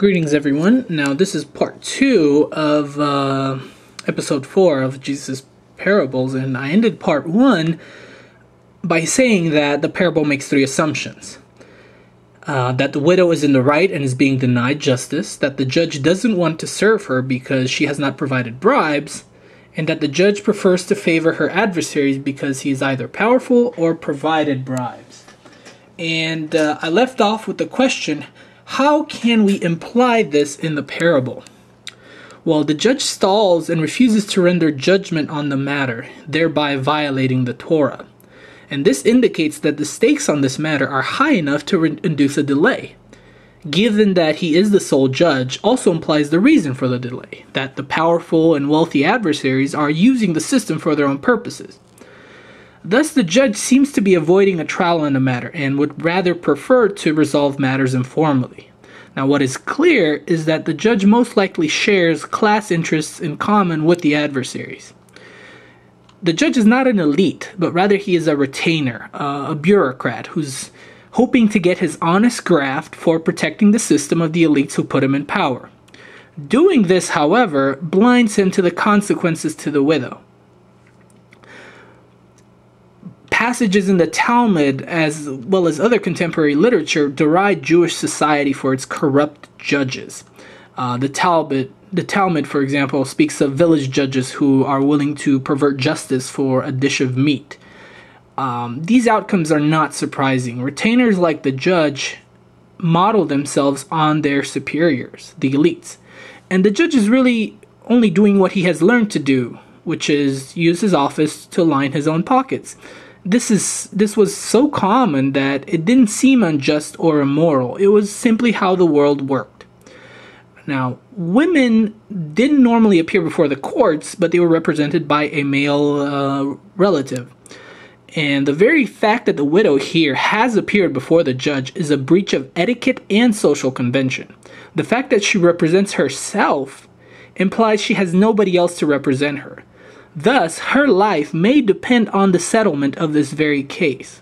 Greetings, everyone. Now, this is part 2 of episode 4 of Jesus' parables, and I ended part 1 by saying that the parable makes 3 assumptions. That the widow is in the right and is being denied justice, that the judge doesn't want to serve her because she has not provided bribes, and that the judge prefers to favor her adversaries because he is either powerful or provided bribes. And I left off with the question, how can we imply this in the parable? Well, the judge stalls and refuses to render judgment on the matter, thereby violating the Torah. And this indicates that the stakes on this matter are high enough to induce a delay. Given that he is the sole judge also implies the reason for the delay, that the powerful and wealthy adversaries are using the system for their own purposes. Thus, the judge seems to be avoiding a trial in the matter and would rather prefer to resolve matters informally. Now, what is clear is that the judge most likely shares class interests in common with the adversaries. The judge is not an elite, but rather he is a retainer, a bureaucrat who's hoping to get his honest graft for protecting the system of the elites who put him in power. Doing this, however, blinds him to the consequences to the widow. Passages in the Talmud, as well as other contemporary literature, deride Jewish society for its corrupt judges. The Talmud, for example, speaks of village judges who are willing to pervert justice for a dish of meat. These outcomes are not surprising. Retainers like the judge model themselves on their superiors, the elites. And the judge is really only doing what he has learned to do, which is use his office to line his own pockets. This was so common that it didn't seem unjust or immoral. It was simply how the world worked. Now, women didn't normally appear before the courts, but they were represented by a male relative. And the very fact that the widow here has appeared before the judge is a breach of etiquette and social convention. The fact that she represents herself implies she has nobody else to represent her. Thus, her life may depend on the settlement of this very case.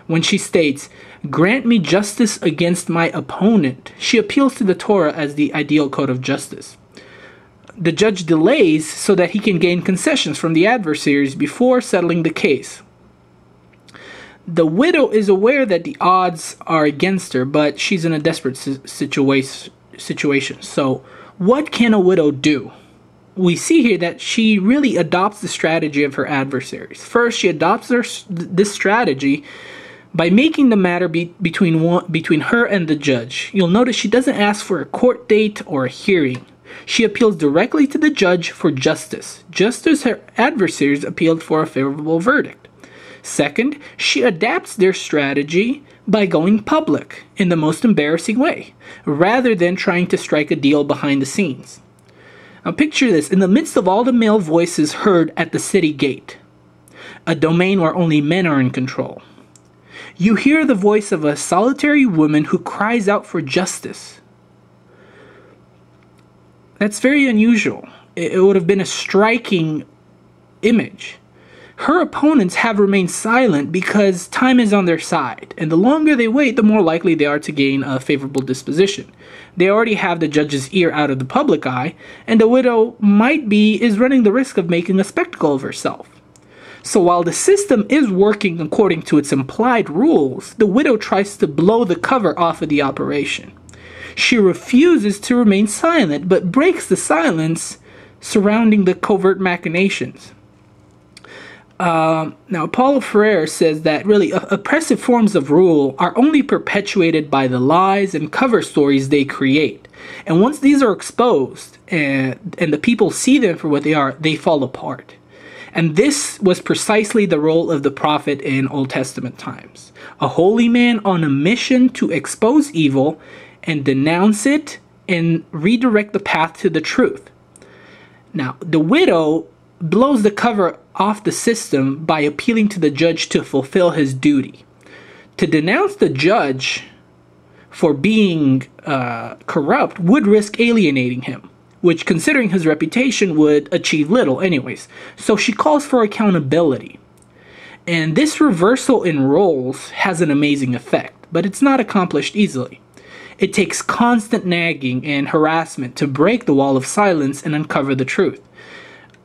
When she states, "Grant me justice against my opponent," she appeals to the Torah as the ideal code of justice. The judge delays so that he can gain concessions from the adversaries before settling the case. The widow is aware that the odds are against her, but she's in a desperate situation. So, what can a widow do? We see here that she really adopts the strategy of her adversaries. First, she adopts this strategy by making the matter between her and the judge. You'll notice she doesn't ask for a court date or a hearing. She appeals directly to the judge for justice, just as her adversaries appealed for a favorable verdict. Second, she adapts their strategy by going public in the most embarrassing way, rather than trying to strike a deal behind the scenes. Now picture this, in the midst of all the male voices heard at the city gate, a domain where only men are in control, you hear the voice of a solitary woman who cries out for justice. That's very unusual. It would have been a striking image. Her opponents have remained silent because time is on their side, and the longer they wait, the more likely they are to gain a favorable disposition. They already have the judge's ear out of the public eye, and the widow is running the risk of making a spectacle of herself. So while the system is working according to its implied rules, the widow tries to blow the cover off of the operation. She refuses to remain silent, but breaks the silence surrounding the covert machinations. Now, Paulo Freire says that really oppressive forms of rule are only perpetuated by the lies and cover stories they create. And once these are exposed and the people see them for what they are, they fall apart. And this was precisely the role of the prophet in Old Testament times. A holy man on a mission to expose evil and denounce it and redirect the path to the truth. Now, the widow blows the cover off the system by appealing to the judge to fulfill his duty. To denounce the judge for being corrupt would risk alienating him, which, considering his reputation, would achieve little anyways. So she calls for accountability. And this reversal in roles has an amazing effect, but it's not accomplished easily. It takes constant nagging and harassment to break the wall of silence and uncover the truth.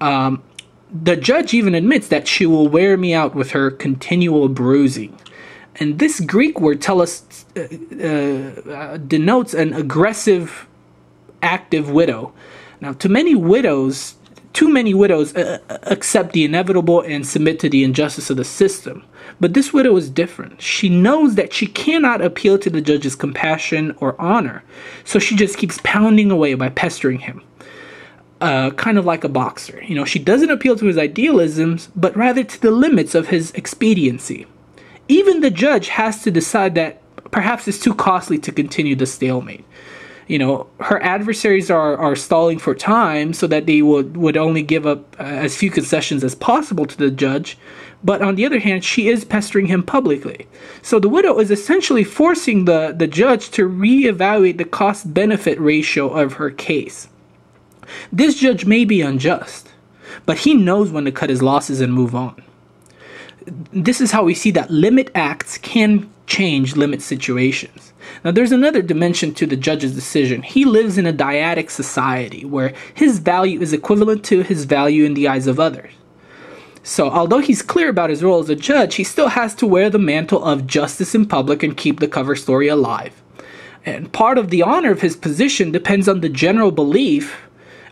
The judge even admits that she will wear me out with her continual bruising. And this Greek word denotes an aggressive, active widow. Now, too many widows accept the inevitable and submit to the injustice of the system. But this widow is different. She knows that she cannot appeal to the judge's compassion or honor, so she just keeps pounding away by pestering him. Kind of like a boxer. She doesn't appeal to his idealisms, but rather to the limits of his expediency. Even the judge has to decide that perhaps it's too costly to continue the stalemate. Her adversaries are stalling for time so that they would only give up as few concessions as possible to the judge. But on the other hand, she is pestering him publicly. So the widow is essentially forcing the judge to reevaluate the cost-benefit ratio of her case. This judge may be unjust, but he knows when to cut his losses and move on. This is how we see that limit acts can change limit situations. Now, there's another dimension to the judge's decision. He lives in a dyadic society where his value is equivalent to his value in the eyes of others. So, although he's clear about his role as a judge, he still has to wear the mantle of justice in public and keep the cover story alive. And part of the honor of his position depends on the general belief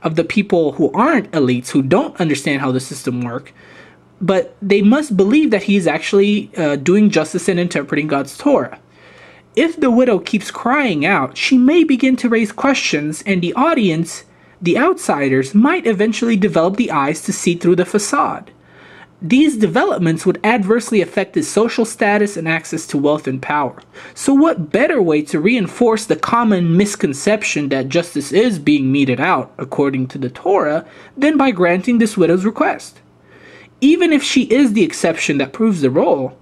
of the people who aren't elites, who don't understand how the system works, but they must believe that he is actually doing justice and interpreting God's Torah. If the widow keeps crying out, she may begin to raise questions, and the audience, the outsiders, might eventually develop the eyes to see through the facade. These developments would adversely affect his social status and access to wealth and power. So what better way to reinforce the common misconception that justice is being meted out, according to the Torah, than by granting this widow's request? Even if she is the exception that proves the rule,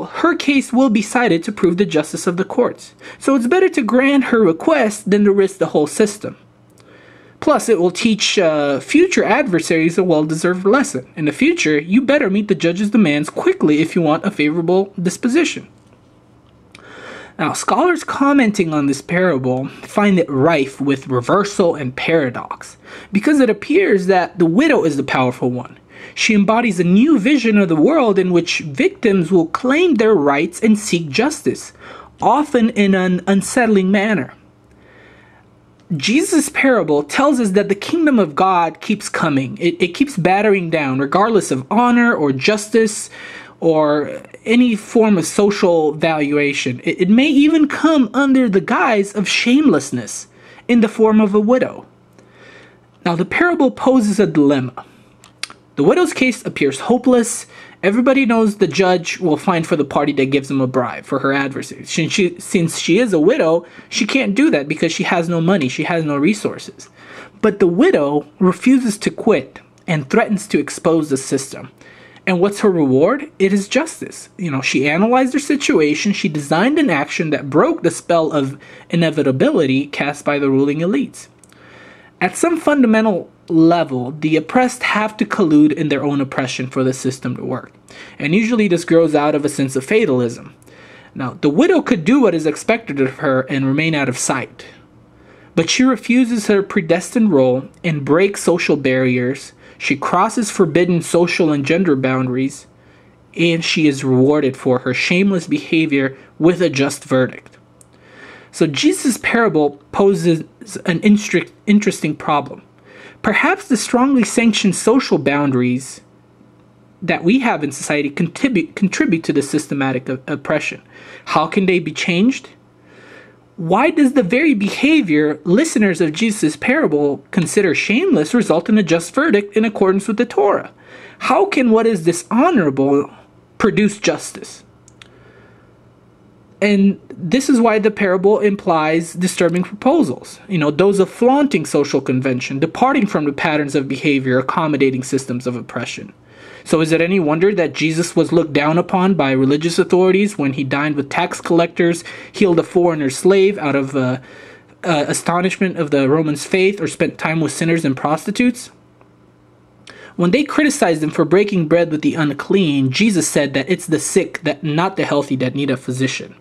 her case will be cited to prove the justice of the courts. So it's better to grant her request than to risk the whole system. Plus, it will teach future adversaries a well-deserved lesson. In the future, you better meet the judge's demands quickly if you want a favorable disposition. Now, scholars commenting on this parable find it rife with reversal and paradox, because it appears that the widow is the powerful one. She embodies a new vision of the world in which victims will claim their rights and seek justice, often in an unsettling manner. Jesus' parable tells us that the kingdom of God keeps coming. It keeps battering down, regardless of honor or justice or any form of social valuation. It may even come under the guise of shamelessness in the form of a widow. Now, the parable poses a dilemma. The widow's case appears hopeless. Everybody knows the judge will find for the party that gives him a bribe for her adversary. Since she is a widow, she can't do that because she has no money, she has no resources. But the widow refuses to quit and threatens to expose the system. And what's her reward? It is justice. She analyzed her situation, she designed an action that broke the spell of inevitability cast by the ruling elites. At some fundamental level, the oppressed have to collude in their own oppression for the system to work. And usually this grows out of a sense of fatalism. Now, the widow could do what is expected of her and remain out of sight. But she refuses her predestined role and breaks social barriers. She crosses forbidden social and gender boundaries, and she is rewarded for her shameless behavior with a just verdict. So Jesus' parable poses an interesting problem. Perhaps the strongly sanctioned social boundaries that we have in society contribute to the systematic oppression. How can they be changed? Why does the very behavior listeners of Jesus' parable consider shameless result in a just verdict in accordance with the Torah? How can what is dishonorable produce justice? And this is why the parable implies disturbing proposals. Those of flaunting social convention, departing from the patterns of behavior, accommodating systems of oppression. So is it any wonder that Jesus was looked down upon by religious authorities when he dined with tax collectors, healed a foreigner slave out of astonishment of the Romans' faith, or spent time with sinners and prostitutes? When they criticized him for breaking bread with the unclean, Jesus said that it's the sick, not the healthy, that need a physician.